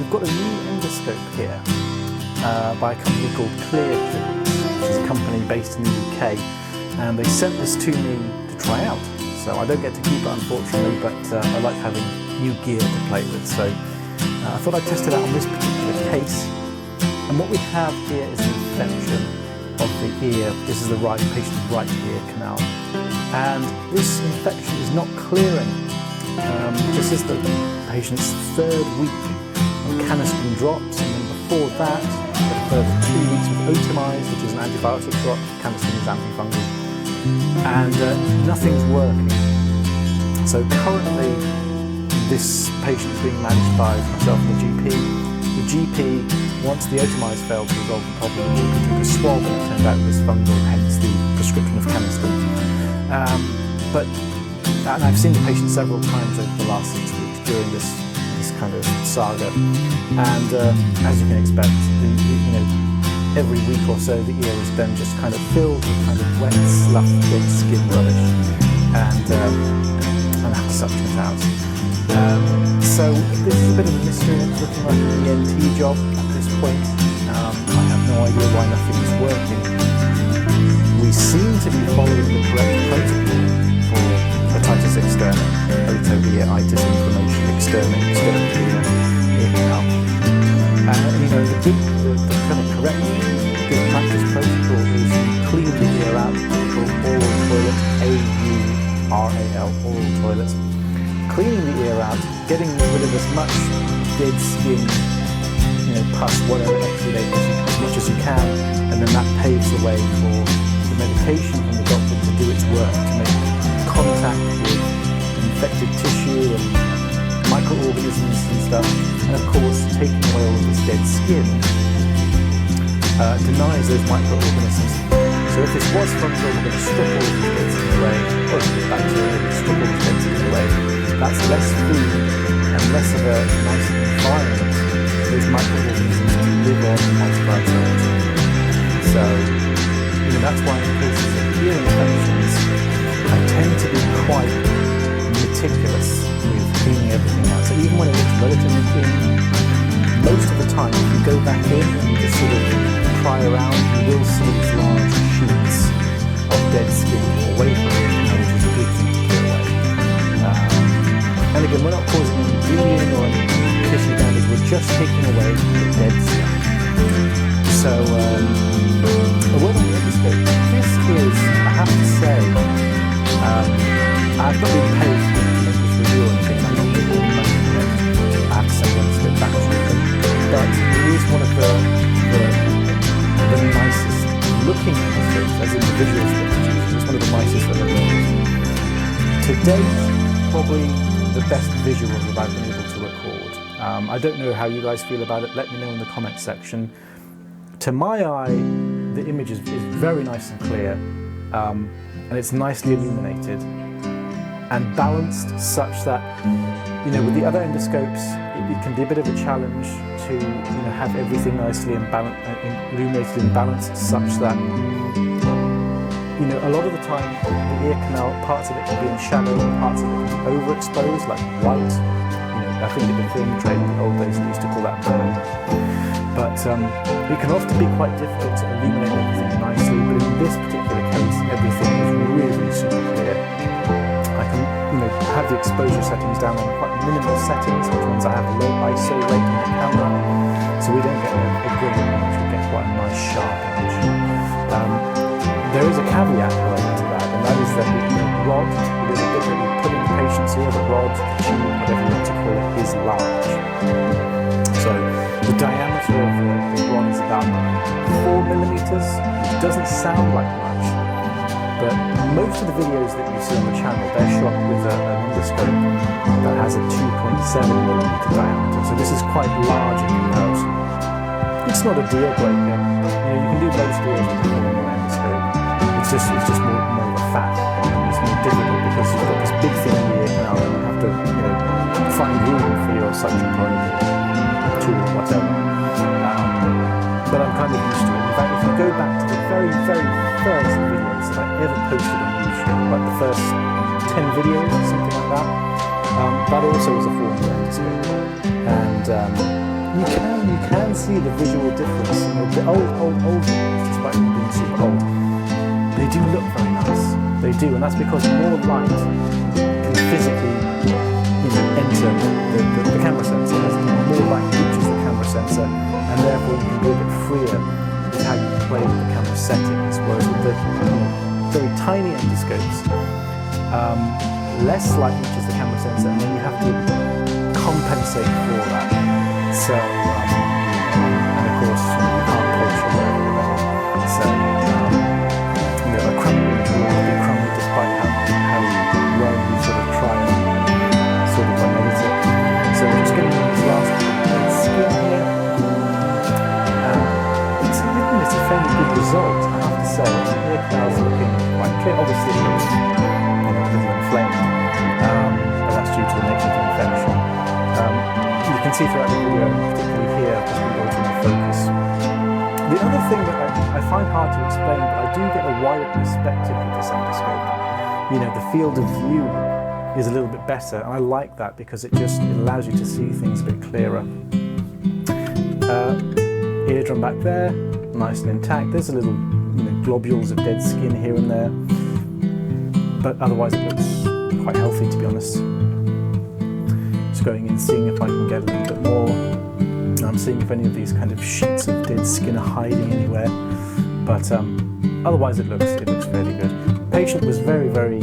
we've got a new endoscope here by a company called Clear, which is a company based in the UK, and they sent this to me to try out. So I don't get to keep it, unfortunately, but I like having new gear to play with. So I thought I'd test it out on this particular case. And what we have here is an infection of the ear. This is the patient's right ear canal. And this infection is not clearing. This is the patient's third week of canesten drops, and then before that, a further 2 weeks with Otimize, which is an antibiotic drop. Canesten is antifungal. And nothing's working. So currently, this patient is being managed by myself and the GP. The GP, once the Otimize failed to resolve the problem, the GP took a swab and it turned out it was fungal, hence the prescription of canesten. And I've seen the patient several times over the last 6 weeks during this kind of saga. And as you can expect, every week or so the ear is then just kind of filled with kind of wet, slough, dead skin rubbish, and I have to suction it out. So this is a bit of a mystery. It's looking like an ENT job at this point. I have no idea why nothing is working. We seem to be following the correct protocol for otitis externa, otoearitis inflammation externa, ear canal. The kind of correct good practice protocol is clean the ear out, called oral toilet, A-U-R-A-L, oral toilet. Cleaning the ear out, getting rid of as much dead skin, pus, whatever, exudate as much as you can, and then that paves the way for the medication from the doctor to do its work, to make contact with infected tissue and microorganisms and stuff, and of course taking away all of this dead skin denies those microorganisms. So if this was fungal, we're going to strip all of these dead skin away, or if it's bacteria, we're going to strip all these dead skin away. That's less food and less of a nice environment for those microorganisms to live on antibiotics. So that's why in cases of ear infections, I tend to be quite meticulous with cleaning everything out. So even when it looks relatively clean, most of the time if you go back in and you just sort of pry around, you will see these large sheets of dead skin away from it, which is a good thing to clear away. And again, we're not causing any bleeding or any tissue damage, we're just taking away the dead stuff. So, a word on the endoscope. This is, I have to say, I've not been paid to make this review or anything, I'm not making any money yet. I have to send the endoscope back to them. But it is one of the nicest looking endoscopes, as in the visuals that produce. It's one of the nicest that I've used. To date, probably the best visuals that I've been able to record. I don't know how you guys feel about it, let me know in the comment section. To my eye, the image is very nice and clear, and it's nicely illuminated and balanced such that, with the other endoscopes, it can be a bit of a challenge to have everything nicely illuminated and balanced such that, a lot of the time the ear canal, parts of it can be in shadow, parts of it can be overexposed, like white. I think in the film trade in the old days they used to call that burn. But it can often be quite difficult to illuminate everything nicely, but in this particular case, everything is really super clear. I can, have the exposure settings down on quite minimal settings, which means I have a low ISO rate on the camera, so we don't get a grain image, we get quite a nice sharp image. There is a caveat, however, to that, and that is that the rod, the bit that we put in the patient's ear, the rod, the tube, whatever you want to call it, is large. So the diameter of the rod is about 4 millimeters, which doesn't sound like much, but most of the videos that you see on the channel, they're shot with an endoscope that has a 2.7 millimeter diameter, so this is quite large in comparison. It's not a deal breaker, you can do most deals with a normal endoscope, it's just more of a fact, and it's more difficult because you've got this big thing in the ear canal and you have to find room for your suction probe, tool, whatever. But I'm kind of used to it. In fact, if you go back to the very, very first videos that I ever posted on YouTube, like the first 10 videos or something like that, that also was a form of endoscope. And you can see the visual difference. You know, the old ears, despite them being super old, they do look very nice. They do, and that's because more light can physically, you know, enter the camera sensor. As more light reaches the camera sensor, and therefore you can be a bit freer with how you play with the camera settings. Whereas with the very tiny endoscopes, less light reaches the camera sensor, and then you have to compensate for that. So, and of course, you can't coach your way with that. So, you know, a crummy image will always be crummy despite how well you sort of try and sort of edit it. So we're just getting on this last dead skin here. It's a fairly good result, I have to say. The ear canal's looking quite clear. Obviously, it looks, you know, a little inflamed, but that's due to the nature of the infection. You can see throughout the video, particularly here, as we go through the focus. The other thing that I find hard to explain, but I do get a wider perspective with this endoscope. You know, the field of view is a little bit better, and I like that because it allows you to see things a bit clearer. Eardrum back there, nice and intact. There's a little, you know, globules of dead skin here and there, but otherwise it looks quite healthy, to be honest. Going in, seeing if I can get a little bit more. I'm seeing if any of these kind of sheets of dead skin are hiding anywhere, but otherwise it looks fairly good. The patient was very, very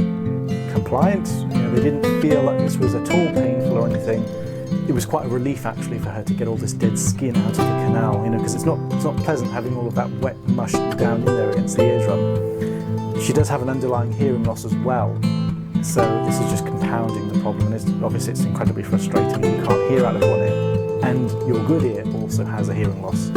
compliant. You know, they didn't feel like this was at all painful or anything. It was quite a relief actually for her to get all this dead skin out of the canal, you know, because it's not pleasant having all of that wet mush down in there against the eardrum. She does have an underlying hearing loss as well. So this is just compounding the problem, and obviously it's incredibly frustrating if you can't hear out of one ear, and your good ear also has a hearing loss.